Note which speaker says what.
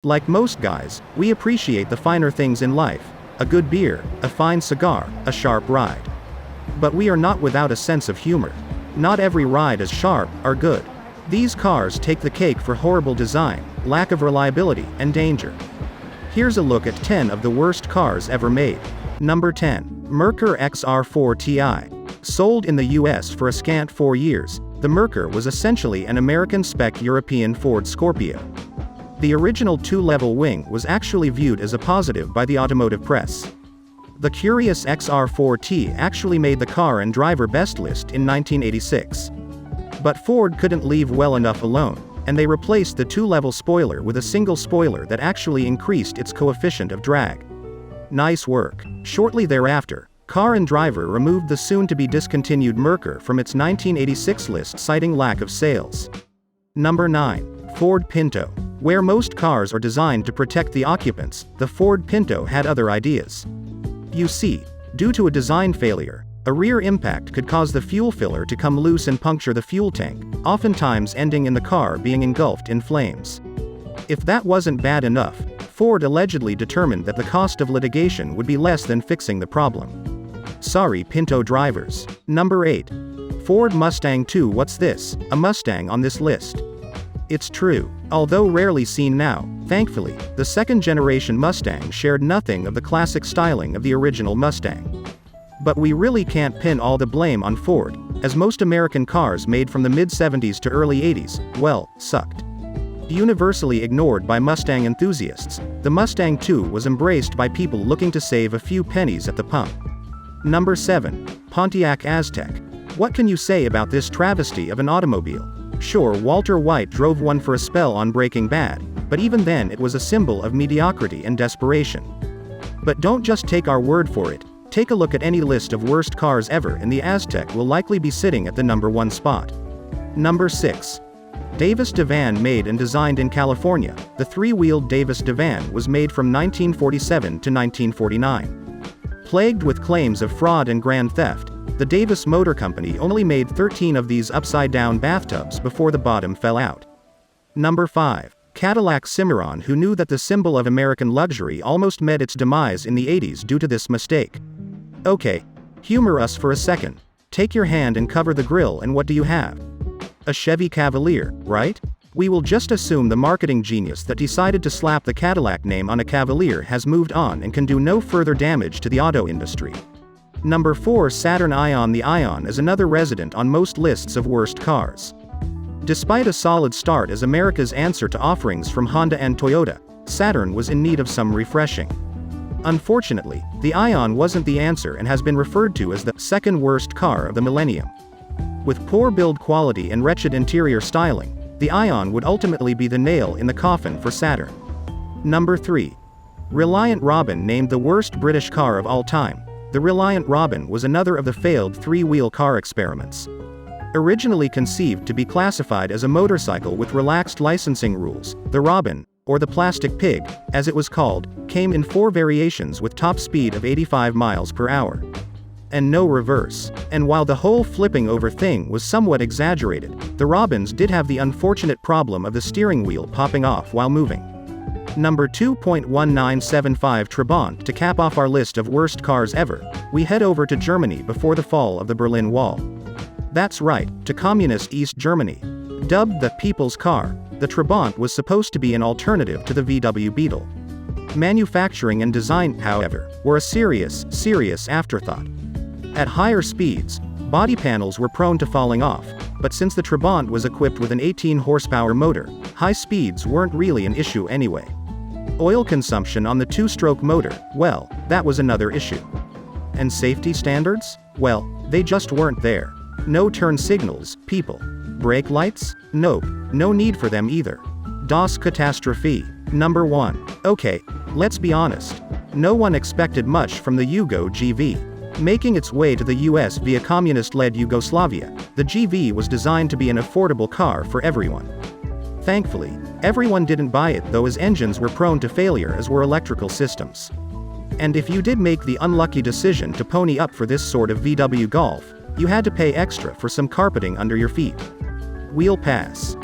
Speaker 1: Like most guys, we appreciate the finer things in life: a good beer, a fine cigar, a sharp ride. But we are not without a sense of humor. Not every ride is sharp or good. These cars take the cake for horrible design, lack of reliability, and danger. Here's a look at 10 of the worst cars ever made. Number 10. Merkur XR4 Ti. Sold in the US for a scant 4 years, the Merkur was essentially an American-spec European Ford Scorpio. The original two-level wing was actually viewed as a positive by the automotive press. The curious XR4T actually made the Car and Driver Best list in 1986. But Ford couldn't leave well enough alone, and they replaced the two-level spoiler with a single spoiler that actually increased its coefficient of drag. Nice work. Shortly thereafter, Car and Driver removed the soon-to-be discontinued Merkur from its 1986 list, citing lack of sales. Number 9. Ford Pinto. Where most cars are designed to protect the occupants, the Ford Pinto had other ideas. You see, due to a design failure, a rear impact could cause the fuel filler to come loose and puncture the fuel tank, oftentimes ending in the car being engulfed in flames. If that wasn't bad enough, Ford allegedly determined that the cost of litigation would be less than fixing the problem. Sorry, Pinto drivers. Number 8. Ford Mustang II. What's this? A Mustang on this list? It's true. Although rarely seen now, thankfully, the second-generation Mustang shared nothing of the classic styling of the original Mustang. But we really can't pin all the blame on Ford, as most American cars made from the mid-70s to early 80s, well, sucked. Universally ignored by Mustang enthusiasts, the Mustang II was embraced by people looking to save a few pennies at the pump. Number 7. Pontiac Aztek. What can you say about this travesty of an automobile? Sure, Walter White drove one for a spell on Breaking Bad, but even then it was a symbol of mediocrity and desperation. But don't just take our word for it. Take a look at any list of worst cars ever and the Aztek will likely be sitting at the number 1 spot. Number 6. Davis Divan. Made and designed in California, the three-wheeled Davis Divan was made from 1947 to 1949. Plagued with claims of fraud and grand theft, the Davis Motor Company only made 13 of these upside-down bathtubs before the bottom fell out. Number 5. Cadillac Cimarron. Who knew that the symbol of American luxury almost met its demise in the 80s due to this mistake? Okay, humor us for a second. Take your hand and cover the grill and what do you have? A Chevy Cavalier, right? We will just assume the marketing genius that decided to slap the Cadillac name on a Cavalier has moved on and can do no further damage to the auto industry. Number 4. Saturn Ion. The Ion is another resident on most lists of worst cars. Despite a solid start as America's answer to offerings from Honda and Toyota, Saturn was in need of some refreshing. Unfortunately, the Ion wasn't the answer and has been referred to as the second worst car of the millennium. With poor build quality and wretched interior styling, the Ion would ultimately be the nail in the coffin for Saturn. Number 3. Reliant Robin. Named the worst British car of all time, the Reliant Robin was another of the failed three-wheel car experiments. Originally conceived to be classified as a motorcycle with relaxed licensing rules, the Robin, or the Plastic Pig, as it was called, came in 4 variations with top speed of 85 miles per hour. And no reverse. And while the whole flipping over thing was somewhat exaggerated, the Robins did have the unfortunate problem of the steering wheel popping off while moving. Number 2.1975 Trabant. To cap off our list of worst cars ever, we head over to Germany before the fall of the Berlin Wall. That's right, to communist East Germany. Dubbed the People's Car, the Trabant was supposed to be an alternative to the VW Beetle. Manufacturing and design, however, were a serious afterthought. At higher speeds, body panels were prone to falling off, but since the Trabant was equipped with an 18-horsepower motor, high speeds weren't really an issue anyway. Oil consumption on the 2-stroke motor, well, that was another issue. And safety standards? Well, they just weren't there. No turn signals, people. Brake lights? Nope, no need for them either. Das Catastrophe. Number 1. Okay, let's be honest. No one expected much from the Yugo GV. Making its way to the US via communist-led Yugoslavia, the GV was designed to be an affordable car for everyone. Thankfully, everyone didn't buy it though, as engines were prone to failure as were electrical systems. And if you did make the unlucky decision to pony up for this sort of VW Golf, you had to pay extra for some carpeting under your feet. Wheel pass.